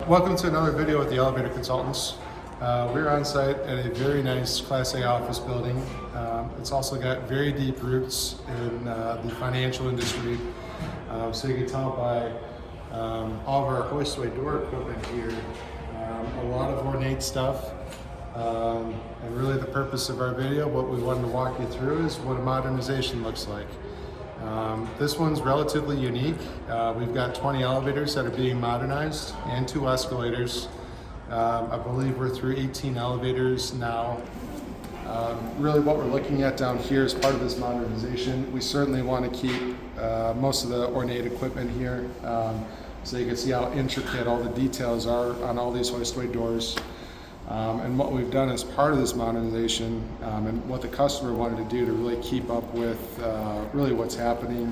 Welcome to another video with the Elevator Consultants. We're on site at a very nice Class A office building. It's also got very deep roots in the financial industry. So you can tell by all of our hoistway door equipment here, a lot of ornate stuff. And really the purpose of our video, what we wanted to walk you through is what a modernization looks like. This one's relatively unique. We've got 20 elevators that are being modernized and 2 escalators. I believe we're through 18 elevators now. Really what we're looking at down here is part of this modernization. We certainly want to keep most of the ornate equipment here, so you can see how intricate all the details are on all these hoistway doors. And what we've done as part of this modernization, and what the customer wanted to do to really keep up with really what's happening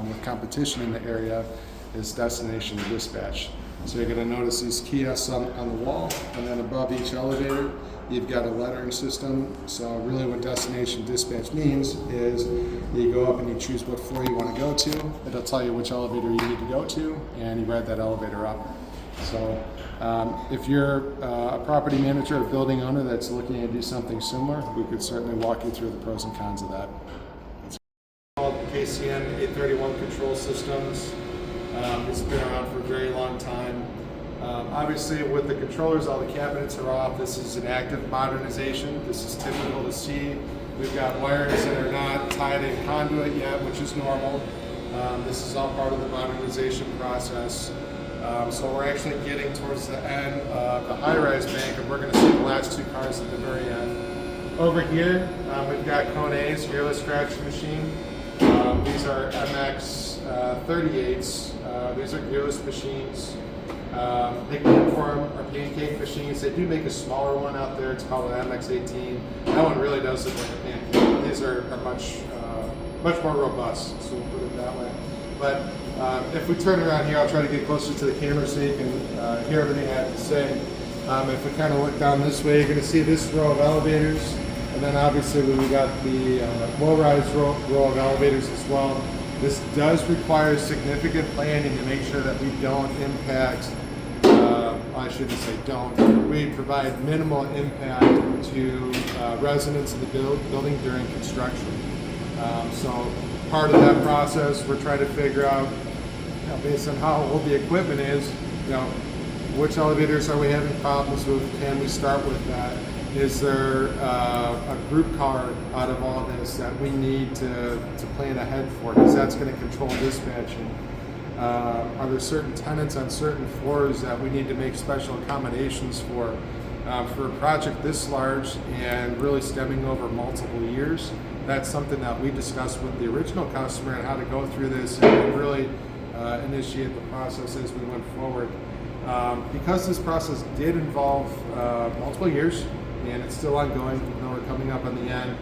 with competition in the area, is destination dispatch. So you're going to notice these kiosks on the wall, and then above each elevator you've got a lettering system. So really what destination dispatch means is you go up and you choose what floor you want to go to. It'll tell you which elevator you need to go to, and you ride that elevator up. So if you're a property manager or building owner that's looking to do something similar, we could certainly walk you through the pros and cons of that. It's called KCN 831 control systems. It's been around for a very long time. Obviously with the controllers, all the cabinets are off. This is an active modernization. This is typical to see. We've got wires that are not tied in conduit yet, which is normal. This is all part of the modernization process. So we're actually getting towards the end of the high-rise bank, and we're going to see the last 2 cars at the very end. Over here, we've got Cone A's gearless traction machine. These are MX 38s. These are gearless machines. They conform are pancake machines. They do make a smaller one out there. It's called an MX 18. That one really does look like a pancake. These are much more robust, so we'll put it that way. But if we turn around here, I'll try to get closer to the camera so you can hear everything I have to say. If we kind of look down this way, you're going to see this row of elevators, and then obviously we got the low-rise row of elevators as well. This does require significant planning to make sure that we don't impact, I shouldn't say don't, we provide minimal impact to residents in the building during construction. So part of that process, we're trying to figure out, based on how old the equipment is, which elevators are we having problems with? Can we start with that? Is there a group car out of all this that we need to plan ahead for? Because that's going to control dispatching. Are there certain tenants on certain floors that we need to make special accommodations for a project this large and really stemming over multiple years? That's something that we discussed with the original customer and how to go through this and really initiate the process as we went forward. Because this process did involve multiple years and it's still ongoing, even though we're coming up on the end,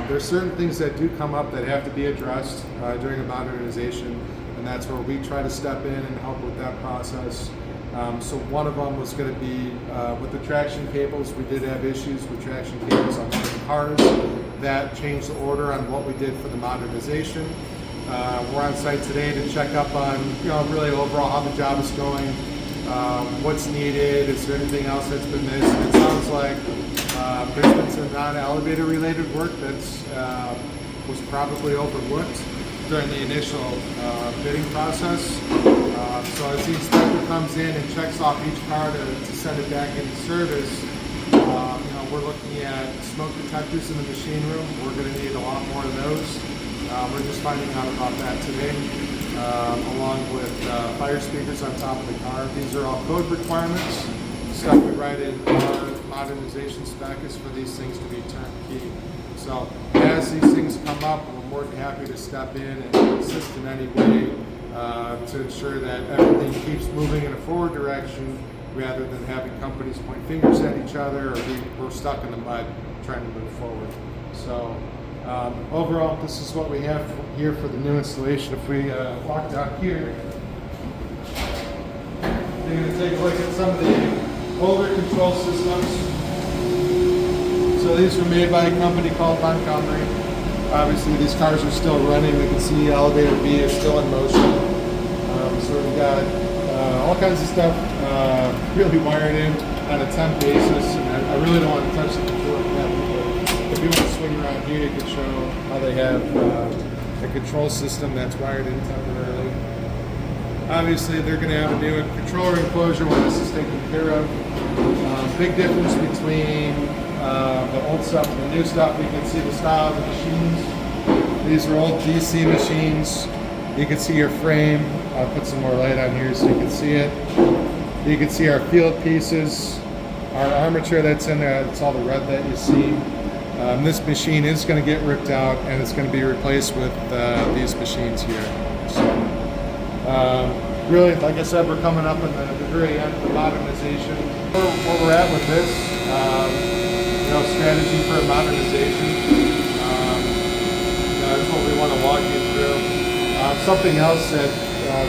there's certain things that do come up that have to be addressed during a modernization, and that's where we try to step in and help with that process. So one of them was going to be with the traction cables. We did have issues with traction cables on one of the cars. That changed the order on what we did for the modernization. We're on site today to check up on, really overall how the job is going, what's needed, is there anything else that's been missed. And it sounds like there's been some non-elevator related work that's was probably overlooked during the initial bidding process. So as the inspector comes in and checks off each car to send it back into service, we're looking at smoke detectors in the machine room. We're going to need a lot more of those. We're just finding out about that today, along with fire speakers on top of the car. These are all code requirements. Stuff we write in our modernization spec is for these things to be turnkey. So as these things come up, we're more than happy to step in and assist in any way to ensure that everything keeps moving in a forward direction, rather than having companies point fingers at each other or we're stuck in the mud trying to move forward. So overall, this is what we have here for the new installation. If we walk down here, you're going to take a look at some of the older control systems. So these were made by a company called Montgomery. Obviously these cars are still running. We can see elevator B is still in motion. So we've got all kinds of stuff really wired in on a temp basis, and I really don't want to touch the controller cabinet, but if you want to swing around here, you can show how they have a control system that's wired in temporarily. Obviously, they're going to have a new controller enclosure when this is taken care of. Big difference between the old stuff and the new stuff. You can see the style of the machines. These are old DC machines. You can see your frame. I'll put some more light on here so you can see it. You can see our field pieces, our armature that's in there. That's all the red that you see. This machine is going to get ripped out, and it's going to be replaced with these machines here. So, really, like I said, we're coming up in the very end of the modernization. Where we're at with this, strategy for modernization. That's what we want to walk you through. Something else that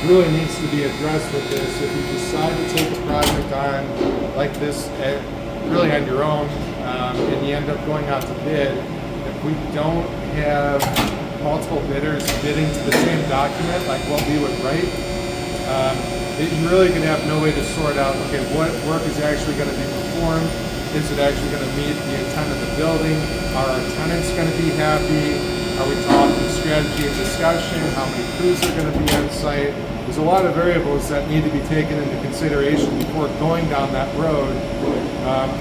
really needs to be addressed with this, if you decide to take a project on like this, really on your own, and you end up going out to bid, if we don't have multiple bidders bidding to the same document, like what we would write, you're really going to have no way to sort out, okay, what work is actually going to be performed? Is it actually going to meet the intent of the building? Are our tenants going to be happy? Are we talking strategy and discussion? How many crews are going to be on site? There's a lot of variables that need to be taken into consideration before going down that road.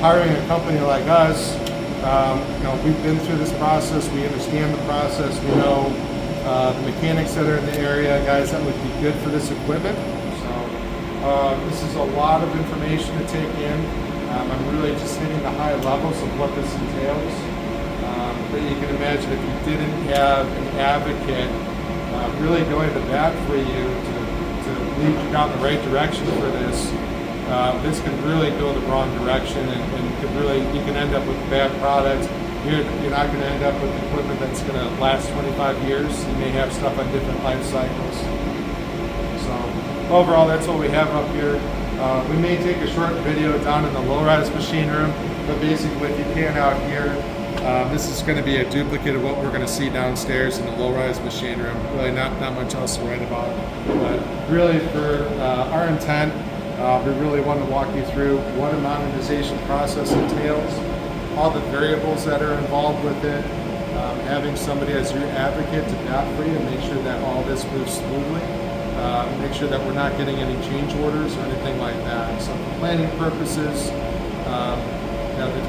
Hiring a company like us, we've been through this process. We understand the process. We know the mechanics that are in the area, guys that would be good for this equipment. So this is a lot of information to take in. I'm really just hitting the high levels of what this entails. But you can imagine if you didn't have an advocate really going to bat for you to lead you down the right direction for this, this could really go the wrong direction, and you can end up with a bad product. You're not going to end up with equipment that's going to last 25 years. You may have stuff on different life cycles. So overall, that's what we have up here. We may take a short video down in the low-rise machine room, but basically if you pan out here, this is going to be a duplicate of what we're going to see downstairs in the low-rise machine room. Really not much else to write about. But really for our intent, we really want to walk you through what a modernization process entails, all the variables that are involved with it, having somebody as your advocate to bat for you and make sure that all this moves smoothly. Make sure that we're not getting any change orders or anything like that. So for planning purposes,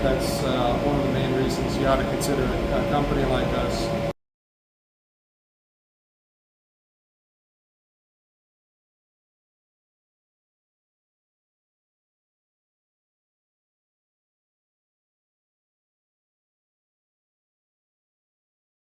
that's one of the main reasons you ought to consider a company like us.